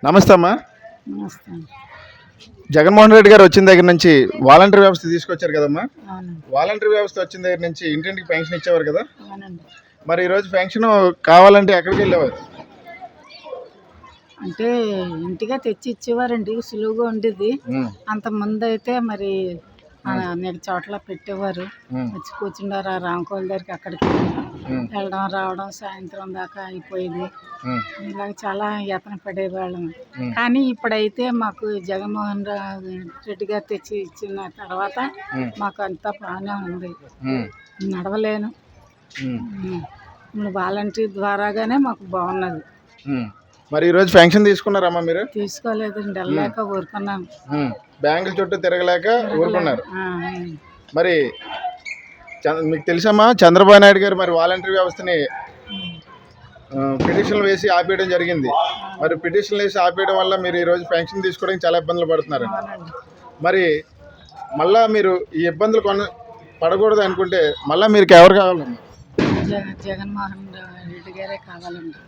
నమస్తే అమ్మా. నమస్తే. జగన్మోహన్ రెడ్డి గారు వచ్చిన దగ్గర నుంచి వాలంటీర్ వ్యవస్థ తీసుకొచ్చారు కదమ్మా. అవునండి. వాలంటీర్ వ్యవస్థ వచ్చిన దగ్గర నుంచి ఇంటింటికి పెన్షన్ ఇచ్చేవారు కదా. అవునండి. మరి ఈరోజు పెన్షన్ కావాలంటే ఎక్కడికి వెళ్ళేవారు? అంటే ఇంటిగా తెచ్చి ఇచ్చేవారండి, సులువుగా ఉండేది. అంత ముందు అయితే మరి అనేక చోట్ల పెట్టేవారు. వచ్చి కూర్చుండారు ఆ రామకోల్ దగ్గరికి, అక్కడికి వెళ్ళడం రావడం సాయంత్రం దాకా అయిపోయేది. ఇలాగ చాలా యత్న పడేవాళ్ళం. కానీ ఇప్పుడైతే మాకు జగన్మోహన్ రెడ్డి గారు తెచ్చి ఇచ్చిన తర్వాత మాకు అంతా బాగానే ఉంది. నడవలేను. ఇప్పుడు వాలంటీర్ ద్వారాగానే మాకు బాగున్నది. మరి ఈరోజు పెన్షన్ తీసుకున్నారమ్మా మీరు? తీసుకోలేదండి, వెళ్ళలేక ఊరుకున్నాను. బ్యాంకుల చుట్టూ తిరగలేక ఊరుకున్నారు. మరి మీకు తెలుసమ్మా, చంద్రబాబు నాయుడు గారు మరి వాలంటీర్ వ్యవస్థని పిటిషన్లు వేసి ఆపేయడం జరిగింది. మరి పిటిషన్లు వేసి ఆపేయడం వల్ల మీరు ఈరోజు పెన్షన్ తీసుకోవడానికి చాలా ఇబ్బందులు పడుతున్నారు. మరి మళ్ళా మీరు ఈ ఇబ్బందులు పడకూడదు అనుకుంటే మళ్ళీ మీరు ఎవరు కావాలమ్మా? జగన్మోహన్ రెడ్డి గారే కావాలండి.